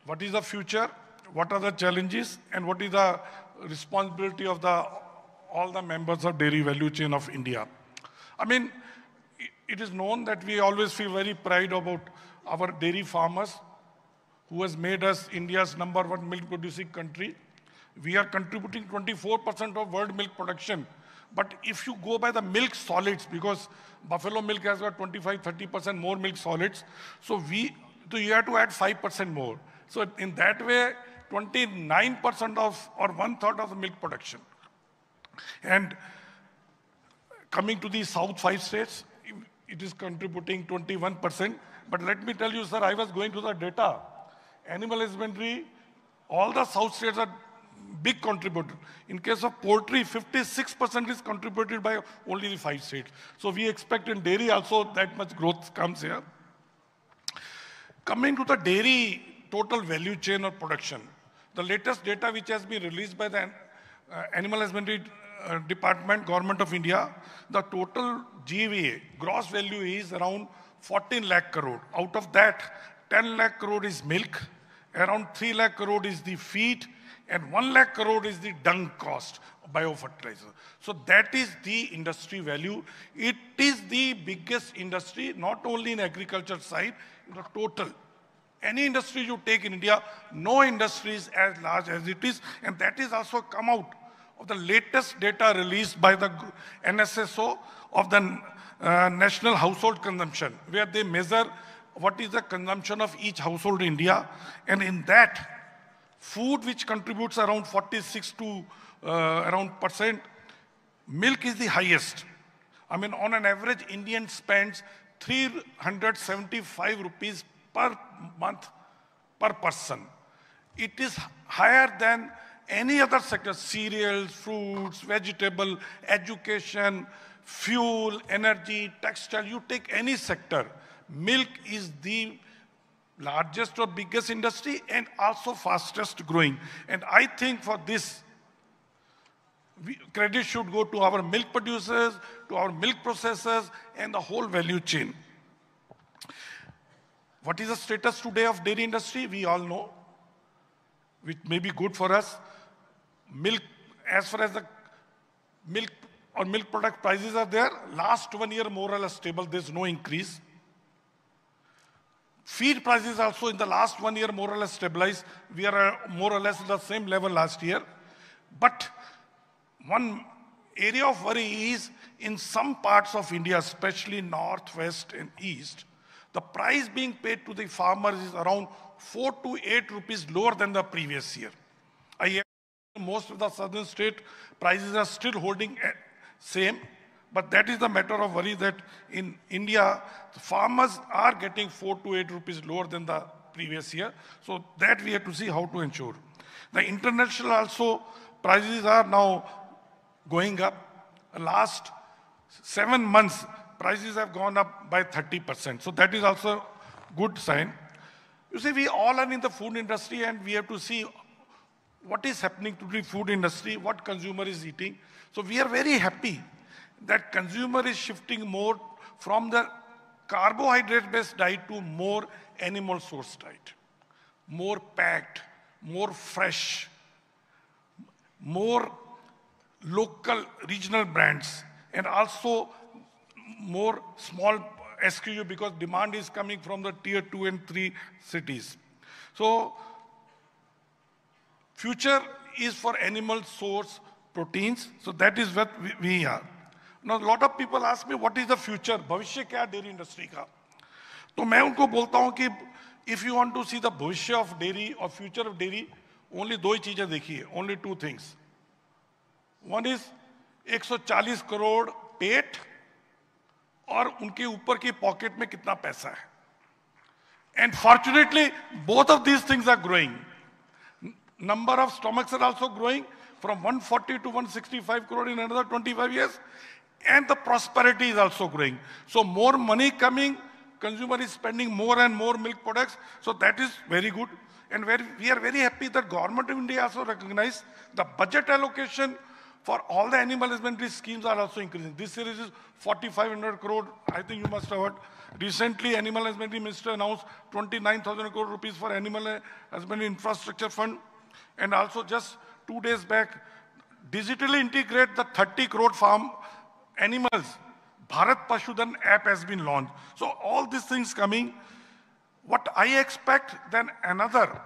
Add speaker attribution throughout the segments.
Speaker 1: what is the future, what are the challenges, and what is the responsibility of all the members of dairy value chain of India. I mean, it is known that we always feel very pride about our dairy farmers who has made us India's #1 milk producing country. We are contributing 24% of world milk production. But if you go by the milk solids, because buffalo milk has got 25-30% more milk solids, so you have to add 5% more. So in that way, 29% of, or 1/3 of the milk production. And coming to the South 5 states, it is contributing 21%. But let me tell you, sir, I was going to the data. Animal husbandry, all the South states are big contributor. In case of poultry, 56% is contributed by only the 5 states. So we expect in dairy also that much growth comes here. Coming to the dairy total value chain of production, the latest data which has been released by the Animal Husbandry Department, Government of India, the total GVA, gross value is around 14 lakh crore. Out of that, 10 lakh crore is milk, around 3 lakh crore is the feed, and 1 lakh crore is the dung cost, biofertilizer. So that is the industry value. It is the biggest industry, not only in agriculture side, in the total. Any industry you take in India, no industry is as large as it is, and that is also come out of the latest data released by the NSSO of the National Household Consumption, where they measure what is the consumption of each household in India, and in that, food which contributes around 46 to around %, milk is the highest. I mean, on an average, Indian spends 375 rupees per month per person. It is higher than any other sector: cereals, fruits, vegetable, education, fuel, energy, textile. You take any sector, milk is the largest or biggest industry and also fastest growing. And I think for this, credit should go to our milk producers, to our milk processors, and the whole value chain. What is the status today of dairy industry? We all know, which may be good for us. Milk, as far as the milk or milk product prices are there, last 1 year more or less stable, there's no increase. Feed prices also in the last 1 year more or less stabilized. We are more or less at the same level last year. But one area of worry is in some parts of India, especially north, west, and east, the price being paid to the farmers is around 4 to 8 rupees lower than the previous year. Most of the southern state prices are still holding same, but that is the matter of worry that in India, the farmers are getting 4 to 8 rupees lower than the previous year. So that we have to see how to ensure. The international also prices are now going up. Last 7 months, prices have gone up by 30%. So that is also a good sign. You see, we all are in the food industry and we have to see what is happening to the food industry, what consumer is eating. So we are very happy that consumer is shifting more from the carbohydrate-based diet to more animal source diet, more packed, more fresh, more local regional brands, and also more small SKU because demand is coming from the tier 2 and 3 cities. So future is for animal source proteins. So that is what we are. Now, a lot of people ask me, what is the future? भविष्य क्या dairy industry का? तो मैं उनको बोलता हूँ कि if you want to see the भविष्य of dairy or future of dairy, only दो ही चीजें देखिए, only 2 things. One is 140 crore पेट और उनके ऊपर की पॉकेट में कितना पैसा है. And fortunately, both of these things are growing. Number of stomachs are also growing from 140 to 165 crore in another 25 years. And the prosperity is also growing. So more money coming, consumer is spending more and more milk products. So that is very good. And we are very happy that Government of India also recognized the budget allocation for all the animal husbandry schemes are also increasing. This year is 4,500 crore. I think you must have heard. Recently, Animal Husbandry Minister announced 29,000 crore rupees for Animal Husbandry Infrastructure Fund. And also just 2 days back, digitally integrate the 30 crore farm animals. Bharat Pashudan app has been launched. So all these things coming. What I expect then another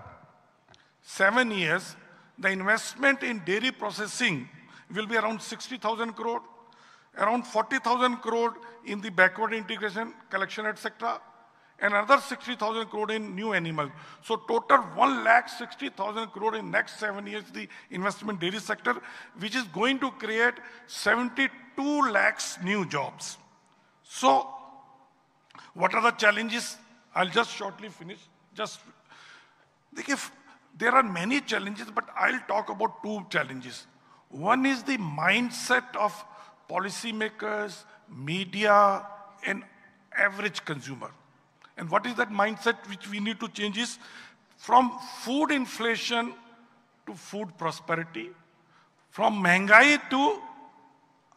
Speaker 1: 7 years, the investment in dairy processing will be around 60,000 crore, around 40,000 crore in the backward integration, collection, etc., and another 60,000 crore in new animals. So total 1,60,000 crore in next 7 years, the investment dairy sector, which is going to create 72 lakhs new jobs. So what are the challenges? I'll just shortly finish. There are many challenges, but I'll talk about 2 challenges. One is the mindset of policymakers, media, and average consumer. And what is that mindset which we need to change is from food inflation to food prosperity, from महंगाई to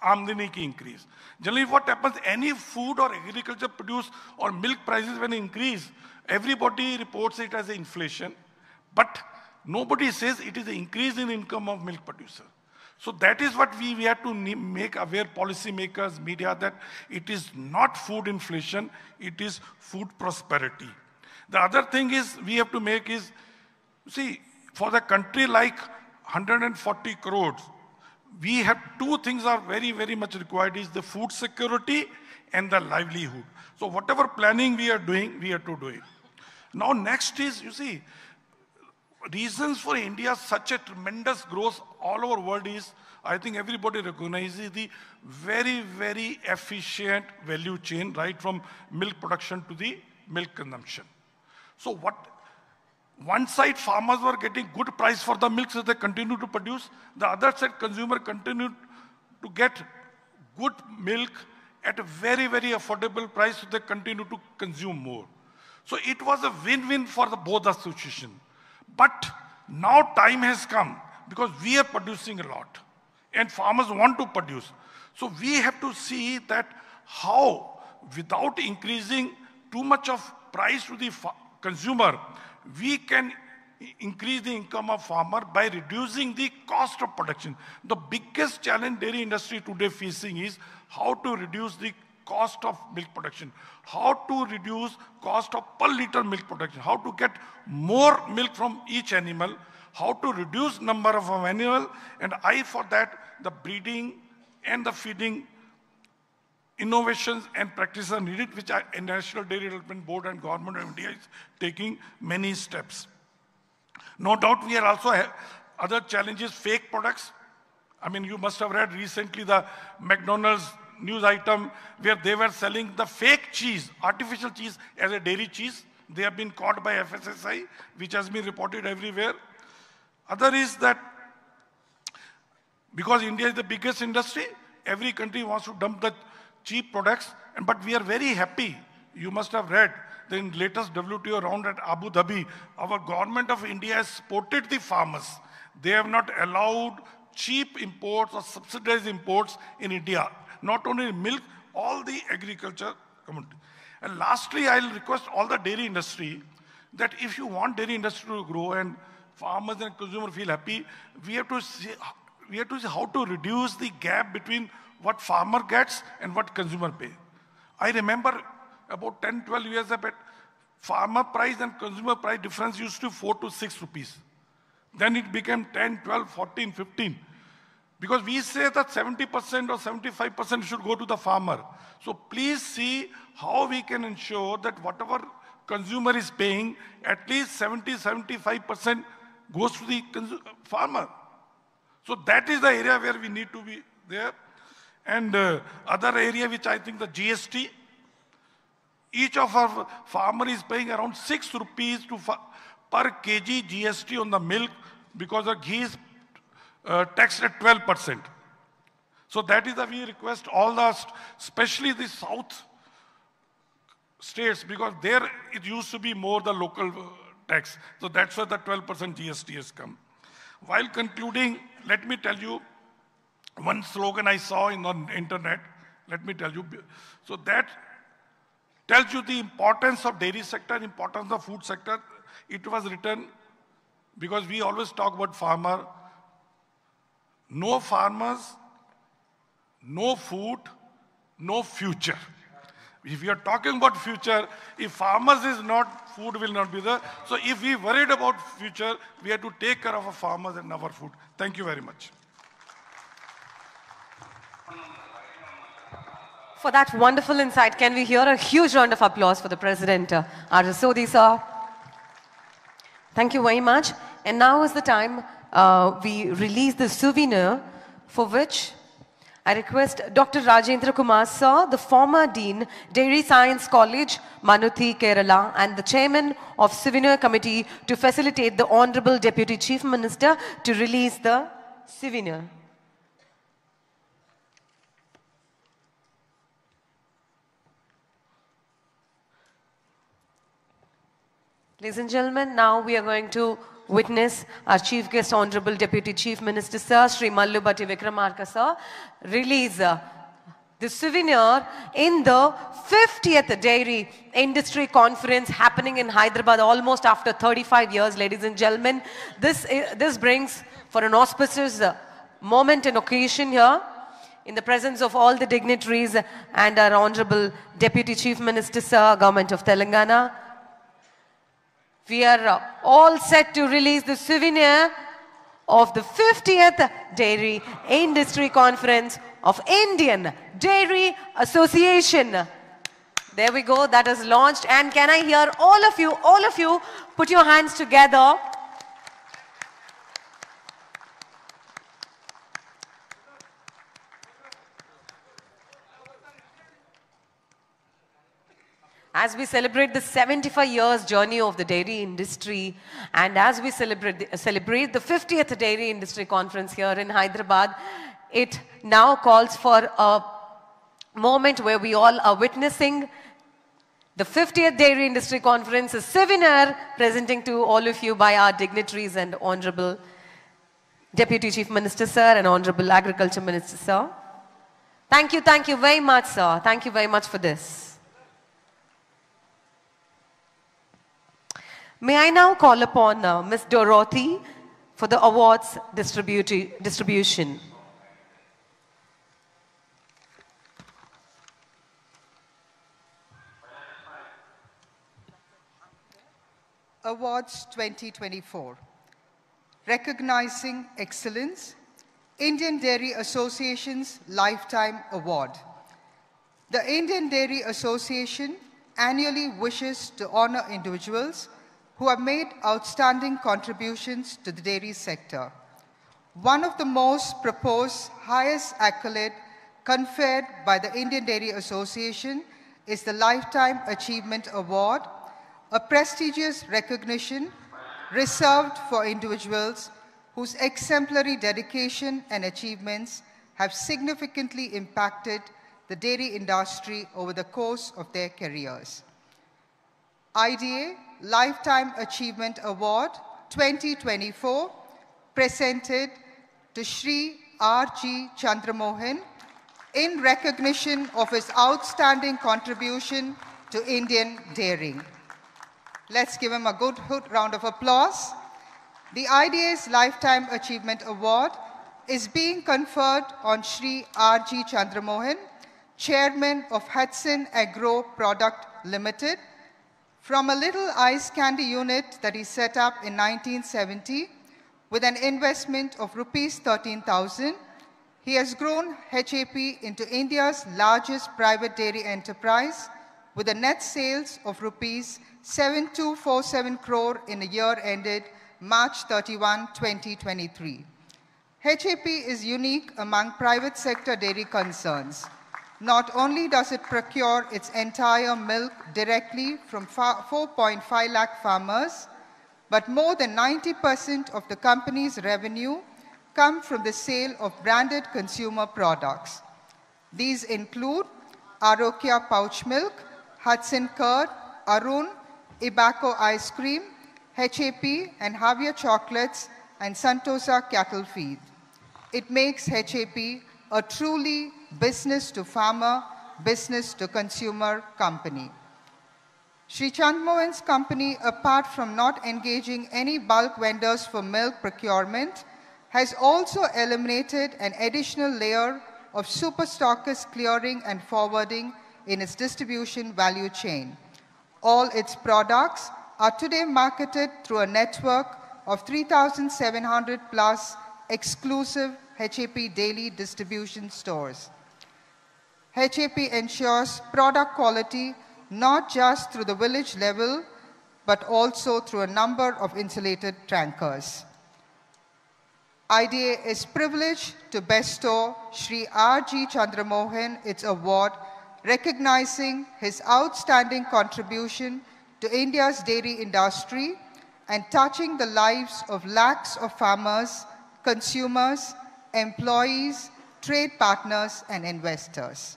Speaker 1: आमदनी की increase. Generally what happens, any food or agriculture produce or milk prices when increase, everybody reports it as inflation, but nobody says it is an increase in income of milk producer. So that is what we have to make aware policymakers, media, that it is not food inflation, it is food prosperity. The other thing is we have to make is, see, for the country like 140 crores, we have 2 things are very, very much required is the food security and the livelihood. So whatever planning we are doing, we have to do it. Now next is, you see, reasons for India such a tremendous growth all over world is, I think everybody recognizes the very, very efficient value chain, right from milk production to the milk consumption. So one side farmers were getting good price for the milk, so they continue to produce. The other side consumer continued to get good milk at a very, very affordable price, so they continue to consume more. So it was a win-win for both associations. But now time has come because we are producing a lot and farmers want to produce. So we have to see that how, without increasing too much of price to the consumer, we can increase the income of farmer by reducing the cost of production. The biggest challenge dairy industry today facing is how to reduce the cost of milk production, how to reduce cost of per liter milk production, how to get more milk from each animal, how to reduce number of animal, and for that, the breeding and the feeding innovations and practices are needed, which National Dairy Development Board and Government of India is taking many steps. No doubt we are also other challenges, fake products. I mean, you must have read recently the McDonald's news item where they were selling the fake cheese, artificial cheese as a dairy cheese. They have been caught by FSSAI, which has been reported everywhere. Other is that because India is the biggest industry, every country wants to dump the cheap products, but we are very happy. You must have read the latest WTO round at Abu Dhabi, our government of India has supported the farmers. They have not allowed cheap imports or subsidized imports in India. Not only milk, all the agriculture community. And lastly, I'll request all the dairy industry that if you want dairy industry to grow and farmers and consumers feel happy, we have to see how to reduce the gap between what farmer gets and what consumer pay. I remember about 10, 12 years back, farmer price and consumer price difference used to 4 to 6 rupees. Then it became 10, 12, 14, 15. Because we say that 70% or 75% should go to the farmer. So please see how we can ensure that whatever consumer is paying, at least 70, 75% goes to the farmer. So that is the area where we need to be there. And other area which I think the GST, each of our farmer is paying around 6 rupees per kg GST on the milk because the ghee is taxed at 12%. So that is why we request all the, especially the south states, because there it used to be more the local tax. So that's why the 12% GST has come. While concluding, let me tell you, one slogan I saw in the internet, let me tell you. So that tells you the importance of dairy sector, importance of food sector. It was written because we always talk about farmer. No farmers, no food, no future. If we are talking about future, if farmers is not, food will not be there. So if we worried about future, we have to take care of our farmers and our food. Thank you very much.
Speaker 2: For that wonderful insight, can we hear a huge round of applause for the President, R.S. Sodhi, sir. Thank you very much. And now is the time we release the souvenir, for which I request Dr. Rajendra Kumar, sir, the former Dean, Dairy Science College, Manuthi, Kerala, and the Chairman of Souvenir Committee to facilitate the Honorable Deputy Chief Minister to release the souvenir. Ladies and gentlemen, now we are going to witness our Chief Guest, Honorable Deputy Chief Minister, Sir, Shri Mallubhatti Vikramarka, sir, release the souvenir in the 50th Dairy Industry Conference happening in Hyderabad almost after 35 years, ladies and gentlemen. This brings for an auspicious moment and occasion here in the presence of all the dignitaries and our Honorable Deputy Chief Minister, Sir, Government of Telangana. We are all set to release the souvenir of the 50th Dairy Industry Conference of Indian Dairy Association. There we go, that is launched. And can I hear all of you put your hands together. As we celebrate the 75 years journey of the dairy industry, and as we celebrate the 50th Dairy Industry Conference here in Hyderabad, it now calls for a moment where we all are witnessing the 50th Dairy Industry Conference, a souvenir presenting to all of you by our dignitaries and Honorable Deputy Chief Minister, sir, and Honorable Agriculture Minister, sir. Thank you very much, sir. Thank you very much for this. May I now call upon Ms. Dorothy for the awards distribution.
Speaker 3: Awards 2024. Recognizing Excellence, Indian Dairy Association's Lifetime Award. The Indian Dairy Association annually wishes to honor individuals who have made outstanding contributions to the dairy sector. One of the most proposed highest accolade conferred by the Indian Dairy Association is the Lifetime Achievement Award, a prestigious recognition reserved for individuals whose exemplary dedication and achievements have significantly impacted the dairy industry over the course of their careers. IDA Lifetime Achievement Award 2024 presented to Shri R.G. Chandramohan in recognition of his outstanding contribution to Indian dairying. Let's give him a good round of applause. The IDA's Lifetime Achievement Award is being conferred on Shri R.G. Chandramohan, Chairman of Hudson Agro Product Limited, from a little ice candy unit that he set up in 1970 with an investment of rupees 13,000. He has grown HAP into India's largest private dairy enterprise with a net sales of rupees 7247 crore in a year ended March 31, 2023. HAP is unique among private sector dairy concerns. Not only does it procure its entire milk directly from 4.5 lakh farmers, but more than 90% of the company's revenue come from the sale of branded consumer products. These include Arokya pouch milk, Hudson curd, Arun, Ibako ice cream, HAP and Havia chocolates, and Santosa cattle feed. It makes HAP a truly business-to-farmer, business-to-consumer company. Sri Chandmohan's company, apart from not engaging any bulk vendors for milk procurement, has also eliminated an additional layer of super stockist clearing and forwarding in its distribution value chain. All its products are today marketed through a network of 3,700 plus exclusive HAP daily distribution stores. HAP ensures product quality not just through the village level, but also through a number of insulated tankers. IDA is privileged to bestow Sri R.G. Chandramohan its award, recognizing his outstanding contribution to India's dairy industry and touching the lives of lakhs of farmers, consumers, employees, trade partners, and investors.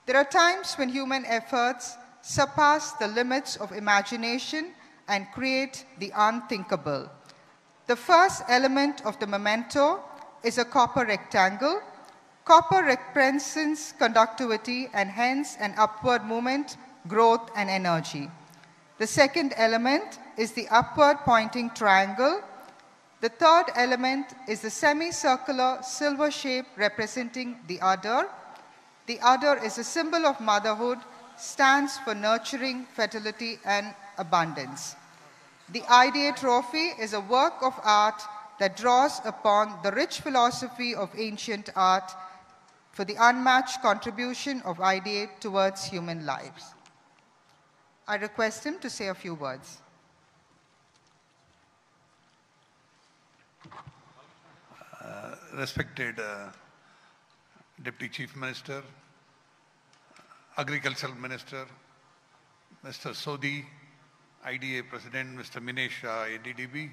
Speaker 3: There are times when human efforts surpass the limits of imagination and create the unthinkable. The first element of the memento is a copper rectangle. Copper represents conductivity and hence an upward movement, growth, and energy. The second element is the upward pointing triangle. The third element is the semicircular silver shape representing the udder. The udder is a symbol of motherhood, stands for nurturing, fertility, and abundance. The IDA trophy is a work of art that draws upon the rich philosophy of ancient art for the unmatched contribution of IDA towards human lives. I request him to say a few words.
Speaker 4: Respected Deputy Chief Minister, Agricultural Minister, Mr. Sodhi, IDA President, Mr. Minesh Shah, ADDB,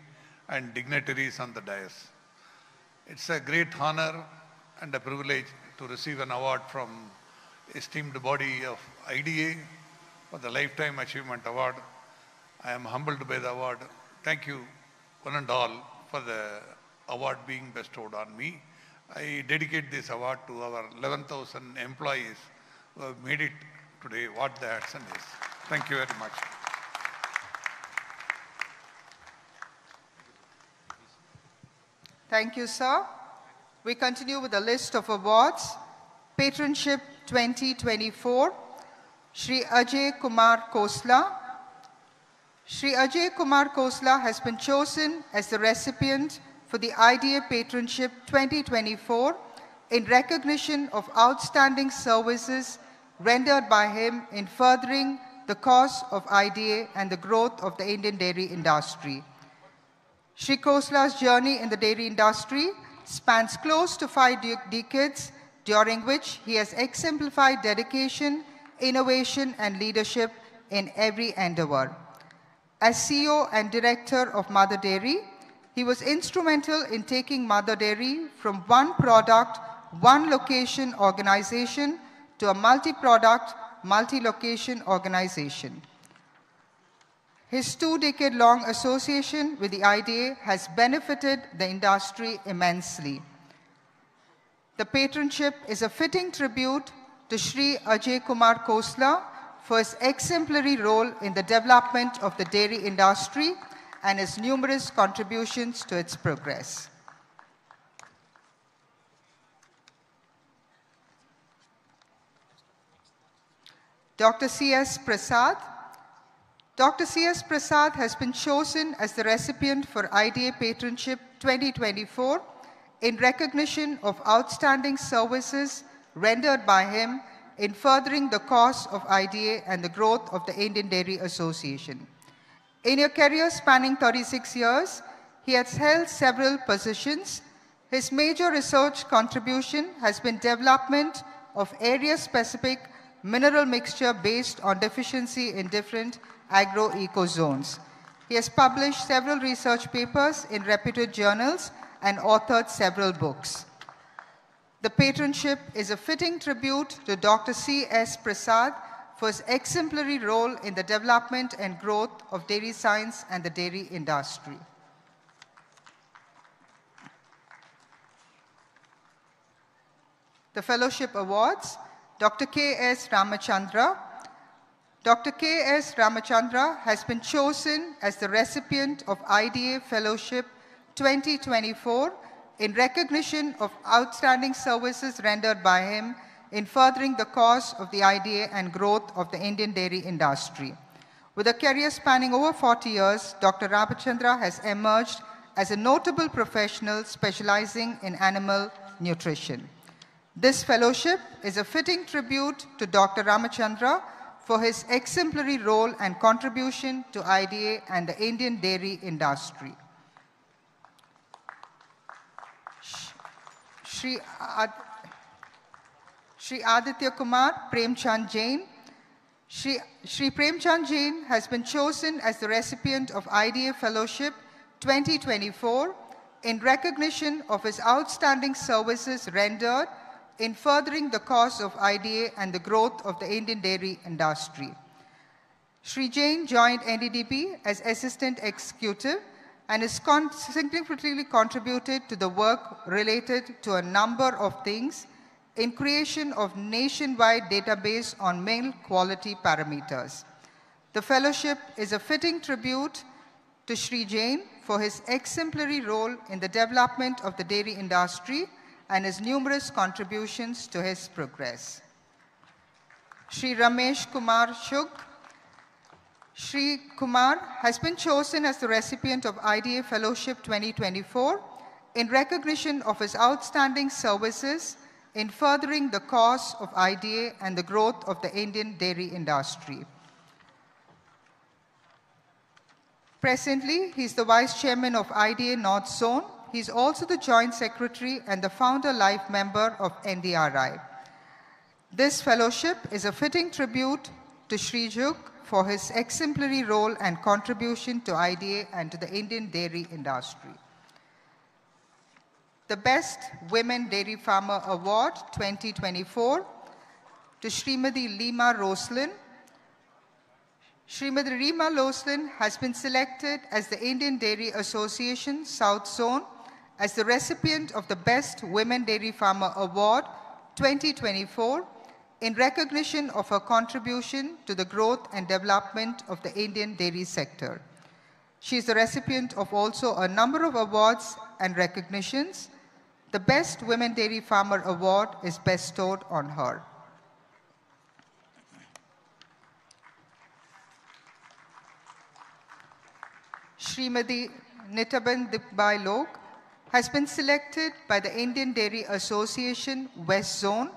Speaker 4: and dignitaries on the dais. It's a great honor and a privilege to receive an award from esteemed body of IDA for the Lifetime Achievement Award. I am humbled by the award. Thank you, one and all, for the award being bestowed on me. I dedicate this award to our 11,000 employees who have made it today what the Hudson is. Thank you very much.
Speaker 3: Thank you, sir. We continue with the list of awards. Patronship 2024, Shri Ajay Kumar Khosla. Shri Ajay Kumar Khosla has been chosen as the recipient for the IDA Patronship 2024 in recognition of outstanding services rendered by him in furthering the cause of IDA and the growth of the Indian dairy industry. Shri Khosla's journey in the dairy industry spans close to 5 decades, during which he has exemplified dedication, innovation, and leadership in every endeavor. As CEO and director of Mother Dairy, he was instrumental in taking Mother Dairy from one product, one location organization to a multi-product, multi-location organization. His 2-decade-long association with the IDA has benefited the industry immensely. The patronship is a fitting tribute to Shri Ajay Kumar Khosla for his exemplary role in the development of the dairy industry and his numerous contributions to its progress. Dr. C.S. Prasad. Dr. C.S. Prasad has been chosen as the recipient for IDA Patronship 2024 in recognition of outstanding services rendered by him in furthering the cause of IDA and the growth of the Indian Dairy Association. In a career spanning 36 years, he has held several positions. His major research contribution has been development of area-specific mineral mixture based on deficiency in different agro-ecozones. He has published several research papers in reputed journals and authored several books. The patronship is a fitting tribute to Dr. C.S. Prasad for his exemplary role in the development and growth of dairy science and the dairy industry. the Fellowship Awards, Dr. K.S. Ramachandra. Dr. K.S. Ramachandra has been chosen as the recipient of IDA Fellowship 2024 in recognition of outstanding services rendered by him in furthering the cause of the IDA and growth of the Indian dairy industry. With a career spanning over 40 years, Dr. Ramachandra has emerged as a notable professional specializing in animal nutrition. This fellowship is a fitting tribute to Dr. Ramachandra for his exemplary role and contribution to IDA and the Indian dairy industry. Shri Aditya Kumar Premchand Jain. Shri Premchand Jain has been chosen as the recipient of IDA Fellowship 2024 in recognition of his outstanding services rendered in furthering the cause of IDA and the growth of the Indian dairy industry. Shri Jain joined NDDB as Assistant Executive and has significantly contributed to the work related to a number of things in creation of nationwide database on milk quality parameters. The fellowship is a fitting tribute to Shri Jain for his exemplary role in the development of the dairy industry and his numerous contributions to his progress. Shri Ramesh Kumar Shuk. Shri Kumar has been chosen as the recipient of IDA Fellowship 2024 in recognition of his outstanding services in furthering the cause of IDA and the growth of the Indian dairy industry. Presently, he is the Vice Chairman of IDA North Zone. He is also the Joint Secretary and the Founder Life Member of NDRI. This fellowship is a fitting tribute to Shri Juk for his exemplary role and contribution to IDA and to the Indian dairy industry. The Best Women Dairy Farmer Award 2024 to Srimati Lima Roslin. Srimati Lima Roslin has been selected as the Indian Dairy Association South Zone as the recipient of the Best Women Dairy Farmer Award 2024 in recognition of her contribution to the growth and development of the Indian dairy sector. She is the recipient of also a number of awards and recognitions. The Best Women Dairy Farmer Award is bestowed on her. Srimati Nitaban Dipbai Lok has been selected by the Indian Dairy Association West Zone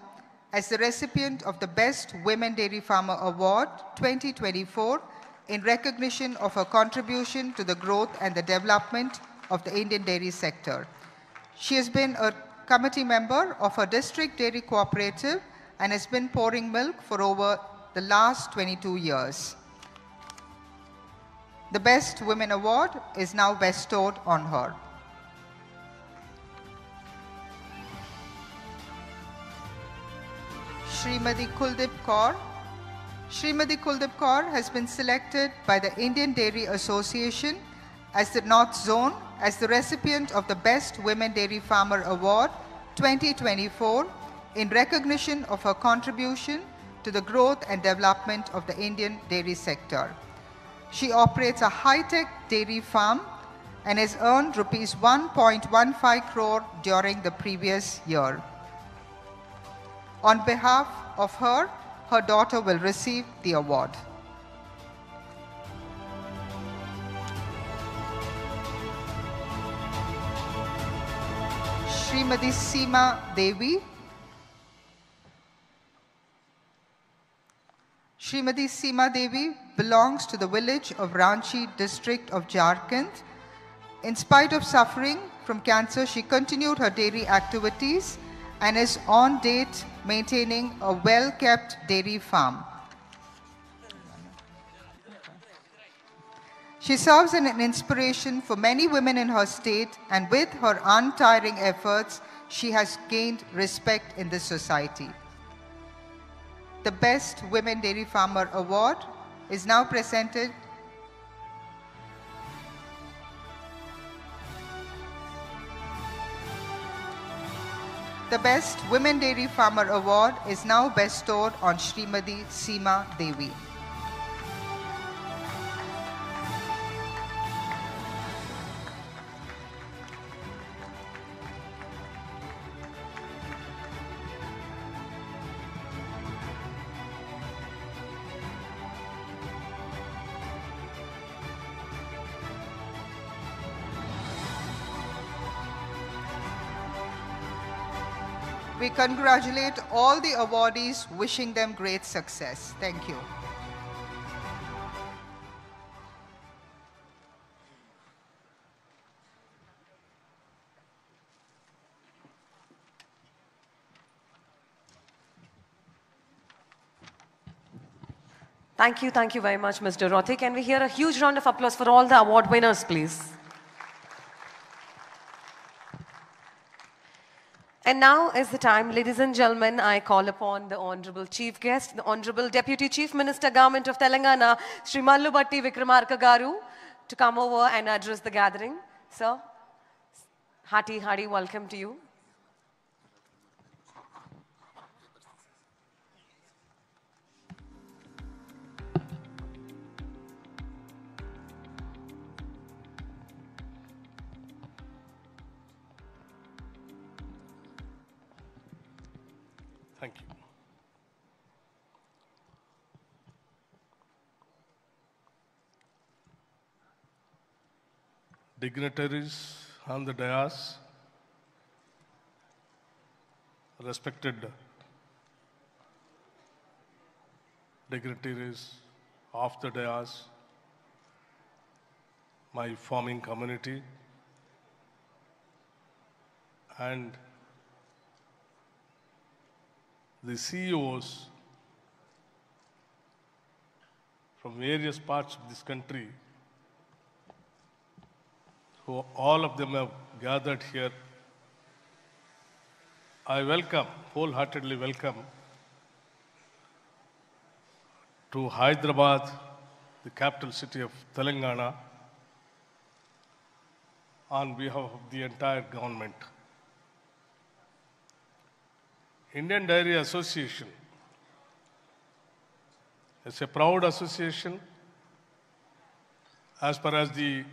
Speaker 3: as the recipient of the Best Women Dairy Farmer Award 2024 in recognition of her contribution to the growth and the development of the Indian dairy sector. She has been a committee member of her district dairy cooperative and has been pouring milk for over the last 22 years. The Best Women Award is now bestowed on her. Srimati Kuldip Kaur. Srimati Kuldip Kaur has been selected by the Indian Dairy Association as the North Zone as the recipient of the Best Women Dairy Farmer Award 2024 in recognition of her contribution to the growth and development of the Indian dairy sector. She operates a high-tech dairy farm and has earned rupees 1.15 crore during the previous year. On behalf of her, her daughter will receive the award. Srimati Seema Devi. Srimati Seema Devi belongs to the village of Ranchi, district of Jharkhand. In spite of suffering from cancer, she continued her dairy activities and is on date maintaining a well-kept dairy farm. She serves as an inspiration for many women in her state, and with her untiring efforts, she has gained respect in the society. The Best Women Dairy Farmer Award is now presented The Best Women Dairy Farmer Award is now bestowed on Srimati Seema Devi. We congratulate all the awardees, wishing them great success. Thank you.
Speaker 2: Thank you very much, Ms. Dorothy. Can we hear a huge round of applause for all the award winners, please? And now is the time, ladies and gentlemen, I call upon the Honorable Chief Guest, the Honorable Deputy Chief Minister, Government of Telangana, Sri Mallu Bhatti Vikramarka Garu, to come over and address the gathering. Sir, hearty welcome to you.
Speaker 1: Thank you. Dignitaries on the dais, respected dignitaries of the dais, my farming community, and the CEOs from various parts of this country, who all of them have gathered here, I welcome, wholeheartedly welcome to Hyderabad, the capital city of Telangana, on behalf of the entire government. Indian Dairy Association is a proud association as far as the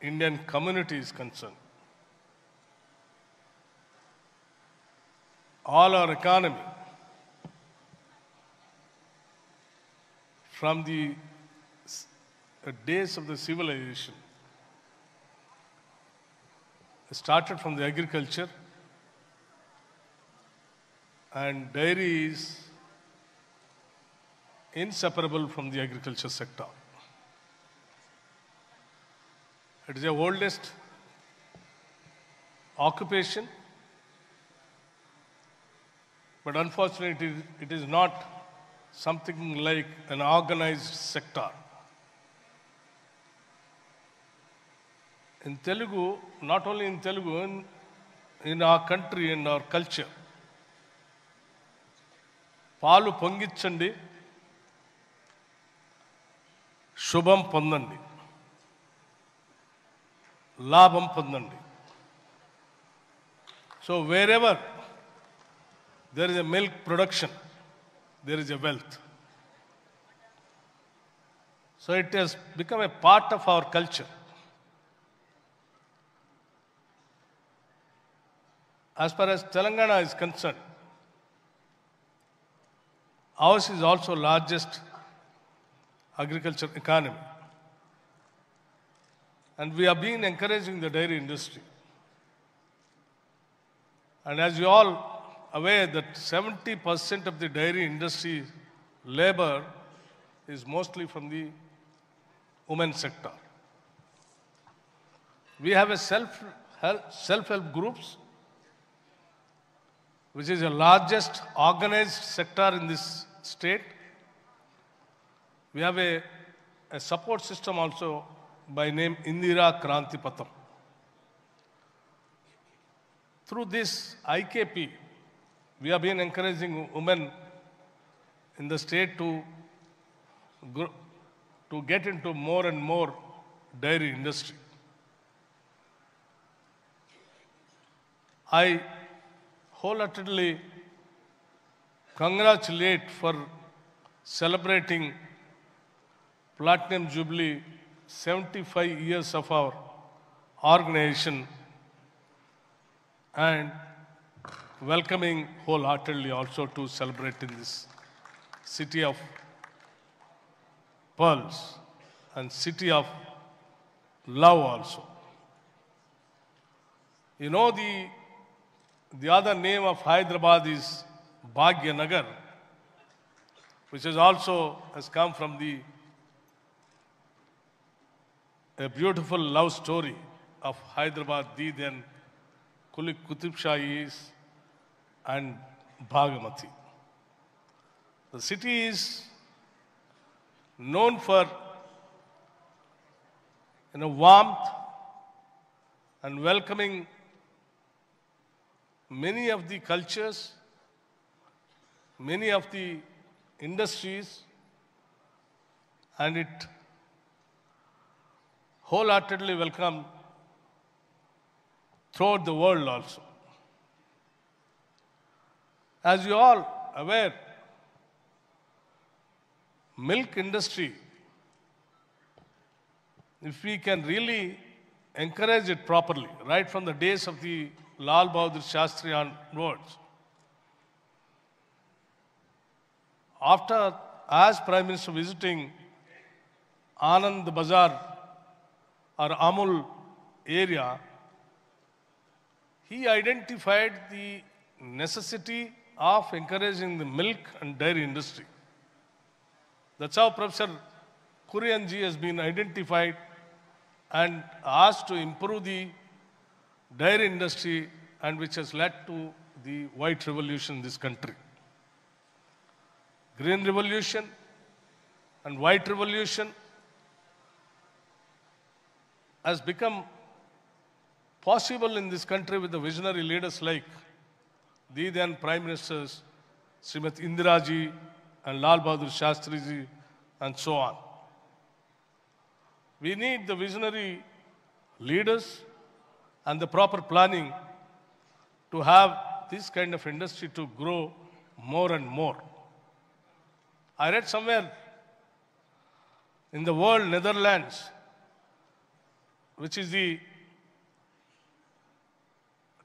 Speaker 1: Indian community is concerned. All our economy, from the days of the civilization, started from the agriculture, and dairy is inseparable from the agriculture sector. It is the oldest occupation, but unfortunately it is not something like an organized sector. In Telugu, not only in Telugu, in our country and our culture, పాలు పొంగిచ్చండి, శుభం పొందండి, లాభం పొందండి. So wherever there is a milk production, there is a wealth. So it has become a part of our culture. As far as Telangana is concerned, ours is also largest agriculture economy. And we have been encouraging the dairy industry. And as you all aware that 70% of the dairy industry labor is mostly from the women sector. We have a self-help groups, which is the largest organized sector in this state. We have a support system also by name Indira Kranti Patham. Through this IKP, we have been encouraging women in the state to get into more and more dairy industry. I
Speaker 5: wholeheartedly congratulate for celebrating Platinum Jubilee 75 years of our organization and welcoming wholeheartedly also to celebrate in this city of pearls and city of love also. You know, the other name of Hyderabad is Bhagyanagar, which is also has come from a beautiful love story of Hyderabad, Deed and Kulik Qutub Shahis and Bhagamati. The city is known for warmth and welcoming many of the cultures, many of the industries, and it wholeheartedly welcome throughout the world also. As you all aware, milk industry, if we can really encourage it properly, right from the days of the Lal Bahadur Shastri onwards, after, as Prime Minister visiting Anand Bazar or Amul area, he identified the necessity of encouraging the milk and dairy industry. That's how Professor Kurian ji has been identified and asked to improve the dairy industry, and which has led to the white revolution in this country. Green revolution and white revolution has become possible in this country with the visionary leaders like the then Prime Ministers Srimati Indira ji and Lal Bahadur Shastri ji and so on. We need the visionary leaders and the proper planning to have this kind of industry to grow more and more. I read somewhere in the world, Netherlands, which is the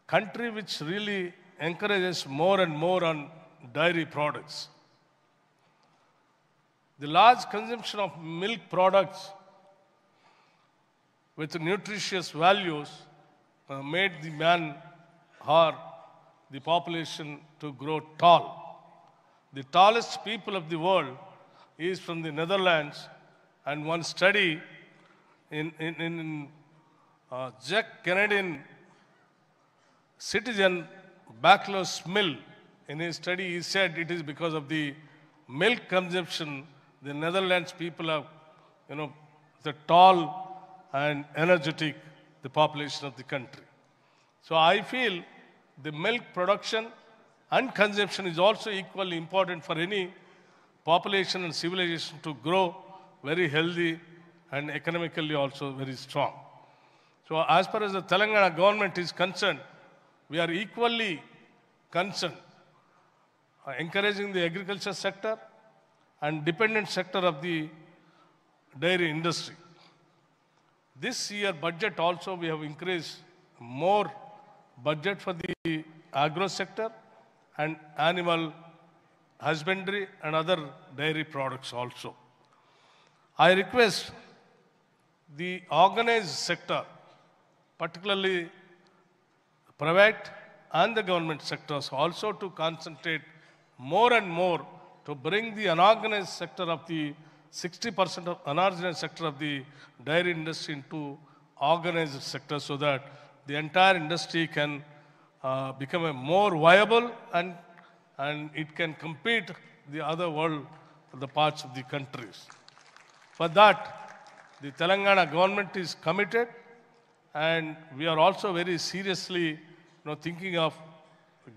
Speaker 5: country which really encourages more and more on dairy products. The large consumption of milk products with nutritious values made the man or the population to grow tall. The tallest people of the world is from the Netherlands, and one study in Jack Canadian citizen Baclos Mill, in his study he said it is because of the milk consumption the Netherlands people are, the tall and energetic, the population of the country. So I feel the milk production and consumption is also equally important for any population and civilization to grow very healthy and economically also very strong. So as far as the Telangana government is concerned, we are equally concerned encouraging the agriculture sector and dependent sector of the dairy industry. This year budget also we have increased more budget for the agro sector and animal husbandry and other dairy products also. I request the organized sector, particularly private and the government sectors, also to concentrate more and more to bring the unorganized sector of the 60% of unorganized sector of the dairy industry into organized sector, so that the entire industry can become a more viable and it can compete the other world, the parts of the countries. For that, the Telangana government is committed, and we are also very seriously thinking of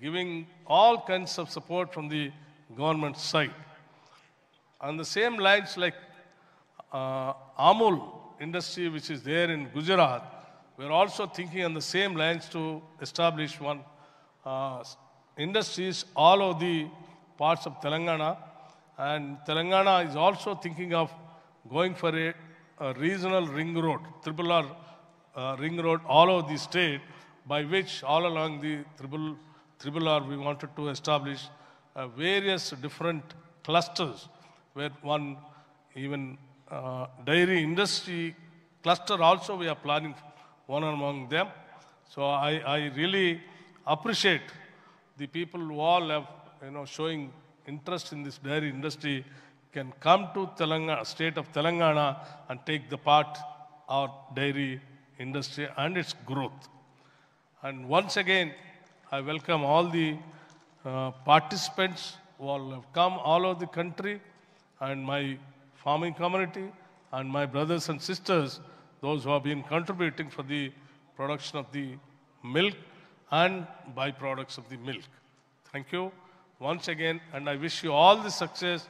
Speaker 5: giving all kinds of support from the government side. On the same lines like Amul industry, which is there in Gujarat, we are also thinking on the same lines to establish one industries all over the parts of Telangana. And Telangana is also thinking of going for a regional ring road, triple R ring road all over the state, by which all along the triple R we wanted to establish various different clusters, where one even dairy industry cluster also we are planning one among them. So I really appreciate the people who all have, showing interest in this dairy industry can come to Telangana, state of Telangana, and take the part of dairy industry and its growth. And once again, I welcome all the participants who all have come all over the country, and my farming community, and my brothers and sisters, those who have been contributing for the production of the milk and byproducts of the milk. Thank you once again, and I wish you all the success.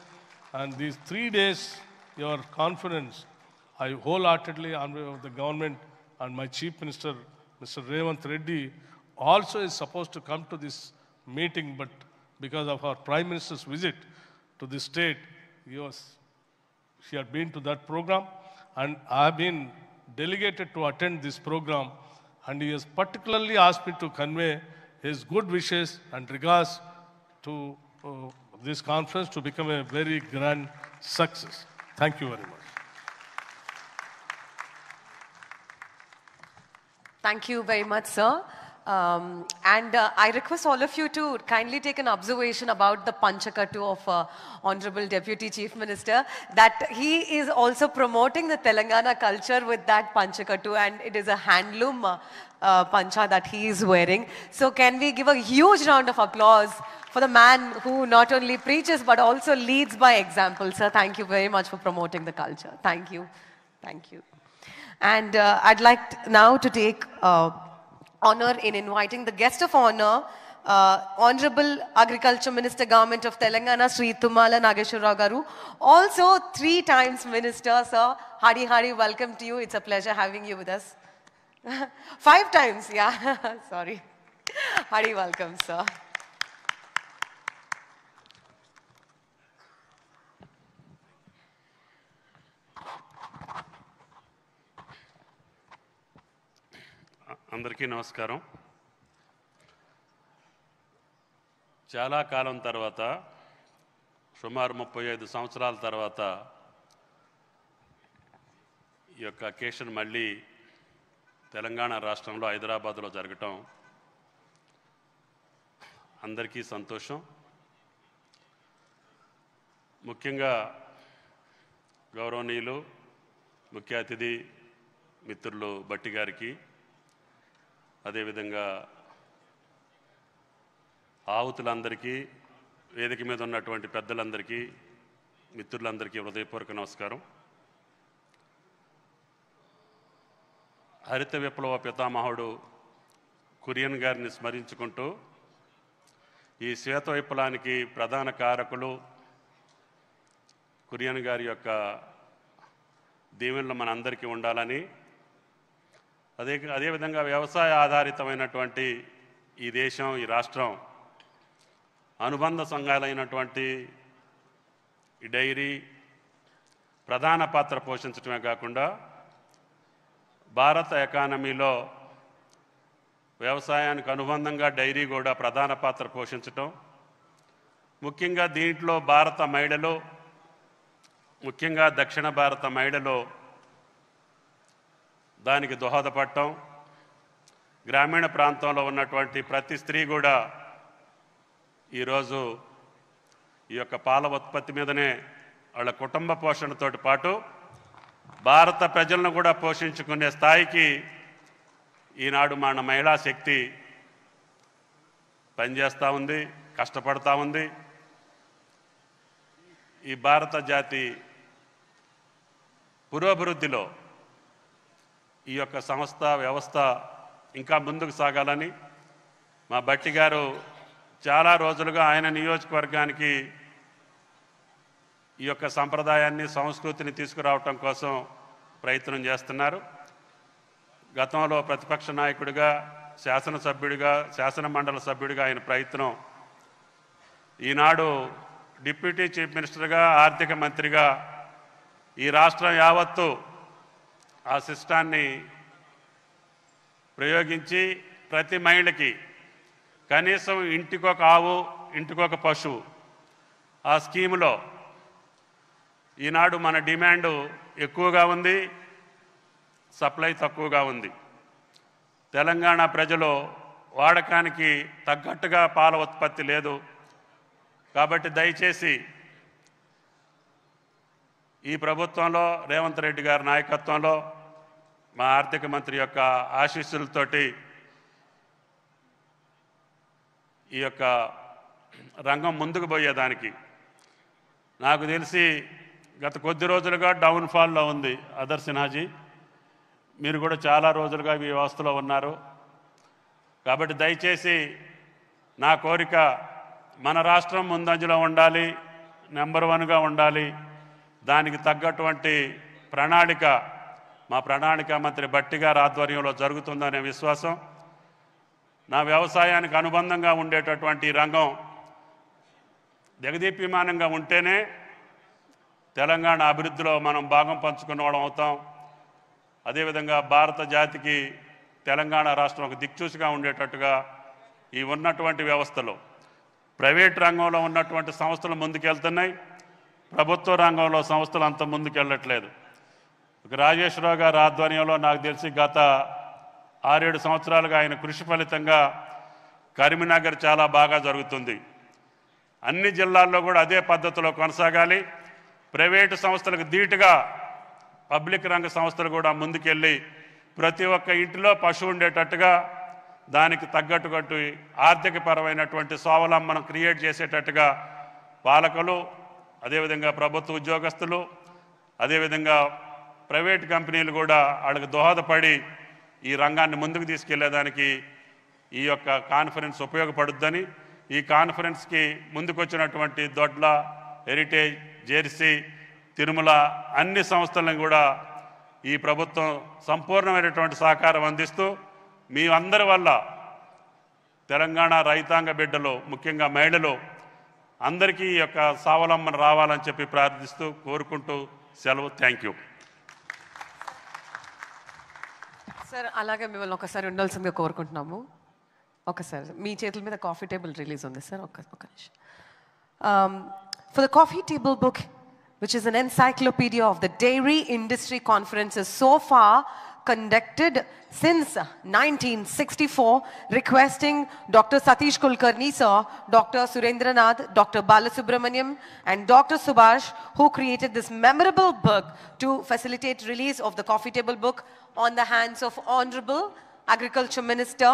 Speaker 5: And these 3 days, your confidence, I wholeheartedly, on behalf of the government and my Chief Minister, Mr. Revant Reddy, also is supposed to come to this meeting, but because of our Prime Minister's visit to the state, she had been to that program, and I have been delegated to attend this program, and he has particularly asked me to convey his good wishes and regards to this conference to become a very grand success. Thank you very much.
Speaker 2: Thank you very much, sir. I request all of you to kindly take an observation about the Panchakattu of Honorable Deputy Chief Minister, that he is also promoting the Telangana culture with that Panchakattu, and it is a handloom pancha that he is wearing. So can we give a huge round of applause for the man who not only preaches but also leads by example. Sir, thank you very much for promoting the culture. Thank you. Thank you. And I'd like now to take honor in inviting the guest of honor, Honorable Agriculture Minister, Government of Telangana, Sri Tummala Nageshwar Rao Garu, also 3 times Minister, sir. Hari Hari, welcome to you. It's a pleasure having you with us. 5 times, yeah. Sorry. Hari, welcome, sir.
Speaker 6: అందరికీ నమస్కారం. చాలా కాలం తర్వాత, సుమారు 35 సంవత్సరాల తర్వాత ఈ యొక్క occasion మళ్ళీ తెలంగాణ రాష్ట్రంలో హైదరాబాద్లో జరగటం అందరికీ సంతోషం. ముఖ్యంగా గౌరవనీయులు ముఖ్య అతిథి మిత్రులు భట్టి గారికి, అదేవిధంగా ఆహుతులందరికీ, వేదిక మీద ఉన్నటువంటి పెద్దలందరికీ, మిత్రులందరికీ హృదయపూర్వక నమస్కారం. హరిత విప్లవ పితామహుడు కురియన్ గారిని స్మరించుకుంటూ, ఈ శ్వేత విప్లవానికి ప్రధాన కారకులు కురియన్ గారి యొక్క దీవెనలు మనందరికీ ఉండాలని, అదేవిధంగా వ్యవసాయ ఆధారితమైనటువంటి ఈ దేశం, ఈ రాష్ట్రం అనుబంధ సంఘాలైనటువంటి ఈ డైరీ ప్రధాన పాత్ర పోషించడమే కాకుండా భారత ఎకానమీలో వ్యవసాయానికి అనుబంధంగా డైరీ కూడా ప్రధాన పాత్ర పోషించటం, ముఖ్యంగా దీంట్లో భారత మహిళలు, ముఖ్యంగా దక్షిణ భారత మహిళలు దానికి దోహదపడటం, గ్రామీణ ప్రాంతంలో ఉన్నటువంటి ప్రతి స్త్రీ కూడా ఈరోజు ఈ యొక్క పాల ఉత్పత్తి మీదనే వాళ్ళ కుటుంబ పోషణతో పాటు భారత ప్రజలను కూడా పోషించుకునే స్థాయికి ఈనాడు మన మహిళా శక్తి పనిచేస్తూ ఉంది, కష్టపడతా ఉంది. ఈ భారత జాతి పురోభివృద్ధిలో ఈ యొక్క సంస్థ వ్యవస్థ ఇంకా ముందుకు సాగాలని మా భట్టి గారు చాలా రోజులుగా ఆయన నియోజకవర్గానికి ఈ యొక్క సంప్రదాయాన్ని, సంస్కృతిని తీసుకురావటం కోసం ప్రయత్నం చేస్తున్నారు. గతంలో ప్రతిపక్ష నాయకుడిగా, శాసనసభ్యుడిగా, శాసన మండలి సభ్యుడిగా ఆయన ప్రయత్నం ఈనాడు డిప్యూటీ చీఫ్ మినిస్టర్గా, ఆర్థిక మంత్రిగా ఈ రాష్ట్రం యావత్తు ఆ సిస్టాన్ని ప్రయోగించి ప్రతి మహిళకి కనీసం ఇంటికొక ఆవు, ఇంటికొక పశువు ఆ స్కీములో ఈనాడు మన డిమాండ్ ఎక్కువగా ఉంది, సప్లై తక్కువగా ఉంది. తెలంగాణ ప్రజలు వాడకానికి తగ్గట్టుగా పాల ఉత్పత్తి లేదు. కాబట్టి దయచేసి ఈ ప్రభుత్వంలో రేవంత్ రెడ్డి గారి నాయకత్వంలో మా ఆర్థిక మంత్రి యొక్క ఆశీస్సులతోటి ఈ యొక్క రంగం ముందుకు పోయేదానికి నాకు తెలిసి గత కొద్ది రోజులుగా డౌన్ఫాల్లో ఉంది. అదర్ సిన్హాజీ, మీరు కూడా చాలా రోజులుగా ఈ వ్యవస్థలో ఉన్నారు. కాబట్టి దయచేసి నా కోరిక, మన రాష్ట్రం ముందంజలో ఉండాలి, నెంబర్ 1గా ఉండాలి. దానికి తగ్గటువంటి ప్రణాళిక మా ప్రణాళిక మంత్రి భట్టి గారి ఆధ్వర్యంలో జరుగుతుందనే విశ్వాసం. నా వ్యవసాయానికి అనుబంధంగా ఉండేటటువంటి రంగం జగదీప్యమానంగా ఉంటేనే తెలంగాణ అభివృద్ధిలో మనం భాగం పంచుకున్న వాళ్ళం అవుతాం. అదేవిధంగా భారత జాతికి తెలంగాణ రాష్ట్రం ఒక దిక్చూసిగా ఉండేటట్టుగా ఈ ఉన్నటువంటి వ్యవస్థలో ప్రైవేట్ రంగంలో ఉన్నటువంటి సంస్థలు ముందుకెళ్తున్నాయి, ప్రభుత్వ రంగంలో సంస్థలు అంత ముందుకెళ్ళట్లేదు. రాజేశ్వరరావు గారి ఆధ్వర్యంలో నాకు తెలిసి గత 6-7 సంవత్సరాలుగా ఆయన కృషి ఫలితంగా కరీంనగర్ చాలా బాగా జరుగుతుంది. అన్ని జిల్లాల్లో కూడా అదే పద్ధతిలో కొనసాగాలి. ప్రైవేటు సంస్థలకు ధీటుగా పబ్లిక్ రంగ సంస్థలు కూడా ముందుకెళ్ళి ప్రతి ఒక్క ఇంటిలో పశువు ఉండేటట్టుగా, దానికి తగ్గట్టుగట్టు ఆర్థికపరమైనటువంటి స్వావలంబనం క్రియేట్ చేసేటట్టుగా పాలకులు, అదేవిధంగా ప్రభుత్వ ఉద్యోగస్తులు, అదేవిధంగా ప్రైవేట్ కంపెనీలు కూడా వాళ్ళకి దోహదపడి ఈ రంగాన్ని ముందుకు తీసుకెళ్లేదానికి ఈ యొక్క కాన్ఫరెన్స్ ఉపయోగపడుద్దని, ఈ కాన్ఫరెన్స్కి ముందుకొచ్చినటువంటి దొడ్ల, హెరిటేజ్, జెర్సీ, తిరుమల అన్ని సంస్థలను కూడా ఈ ప్రభుత్వం సంపూర్ణమైనటువంటి సహకారం అందిస్తూ మీ అందరి వల్ల తెలంగాణ రైతాంగ బిడ్డలు, ముఖ్యంగా మహిళలు అందరికీ ఈ యొక్క స్వావలంబన రావాలని చెప్పి ప్రార్థిస్తూ కోరుకుంటూ సెలవు. Thank you
Speaker 2: sir. అలాగే మిమ్మల్ని ఒకసారి ఉండాల్సిందిగా కోరుకుంటున్నాము. ఒకసారి మీ చేతుల మీద కాఫీ టేబుల్ రిలీజ్ ఉంది సార్. ఒక నిమిషం. For the coffee table book, which is an encyclopedia of the dairy industry conferences so far conducted since 1964, requesting Dr. Satish Kulkarni sir, Dr. Surendranath, Dr. Balasubramaniam and Dr. Subhash, who created this memorable book to facilitate release of the coffee table book on the hands of Honorable Agriculture Minister.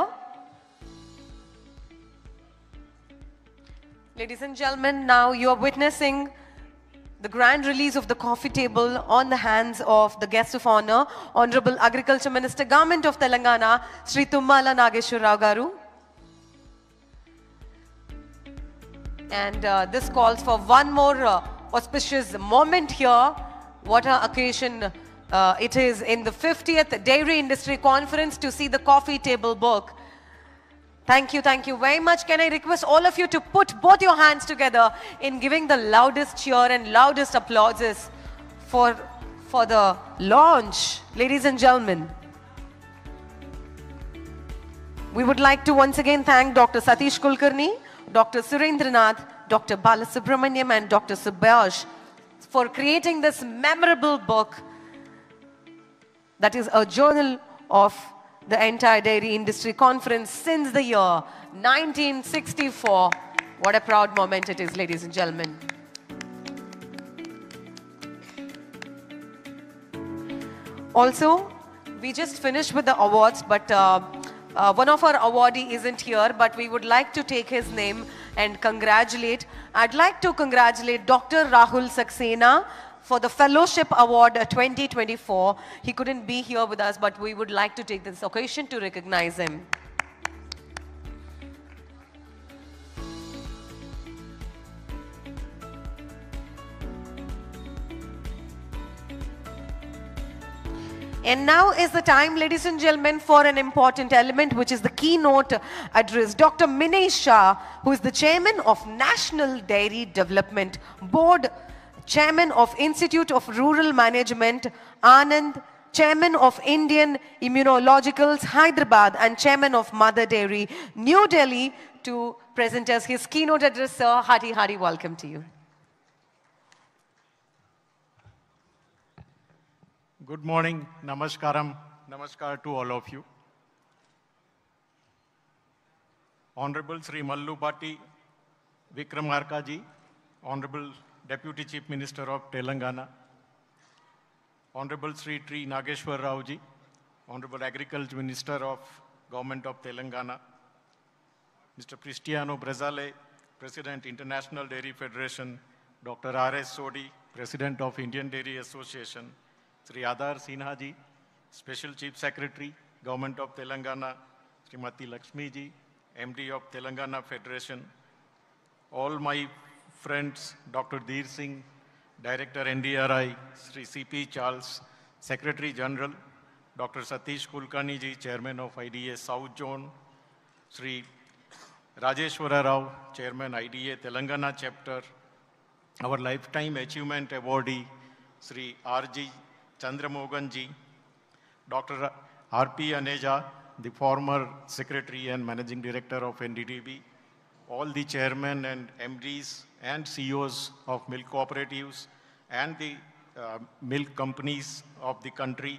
Speaker 2: Ladies and gentlemen, now you are witnessing the grand release of the coffee table on the hands of the guest of honor, Honorable Agriculture Minister, Government of Telangana, Shri Tummala Nageshwar Rao Garu. And this calls for one more auspicious moment here. What an occasion it is in the 50th Dairy Industry Conference to see the coffee table book. Thank you very much. Can I request all of you to put both your hands together in giving the loudest cheer and loudest applauses for the launch, ladies and gentlemen. We would like to once again thank Dr. Satish Kulkarni, Dr. Surendranath, Dr. Balasubramaniam and Dr. Subhash for creating this memorable book that is a journal of the entire dairy industry conference since the year 1964. What a proud moment it is, ladies and gentlemen. Also, we just finished with the awards, but one of our awardee isn't here, but we would like to take his name and congratulate. I'd like to congratulate Dr. Rahul Saxena for the Fellowship Award 2024. He couldn't be here with us, but we would like to take this occasion to recognize him. And now is the time, ladies and gentlemen, for an important element, which is the keynote address. Dr. Minesh Shah, who is the chairman of National Dairy Development Board, chairman of Institute of Rural Management, Anand, chairman of Indian Immunologicals, Hyderabad, and chairman of Mother Dairy, New Delhi, to present us his keynote address. Sir, hearty welcome to you.
Speaker 7: Good morning, namaskaram, namaskar to all of you. Honorable Sri Mallu Bhatti Vikramarka ji, Honorable Deputy Chief Minister of Telangana, Honorable Sri Tri Nageshwar Rao ji, Honorable Agriculture Minister of Government of Telangana, Mr. Cristiano Brazale, President International Dairy Federation, Dr. R.S. Sodhi, President of Indian Dairy Association, Sri Adar Sinha ji, Special Chief Secretary, Government of Telangana, Srimati Lakshmi ji, MD of Telangana Federation, all my friends, Dr. Dheer Singh, Director NDRI, Sri C.P. Charles, Secretary General, Dr. Satish Kulkarni ji, Chairman of IDA South Zone, Sri Rajeshwara Rao, Chairman IDA Telangana Chapter, our Lifetime Achievement Awardee, Sri R.G. Chandramogan ji, Dr. R.P. Aneja, the former Secretary and Managing Director of NDDB, all the chairmen and MDs and CEOs of milk cooperatives and the milk companies of the country,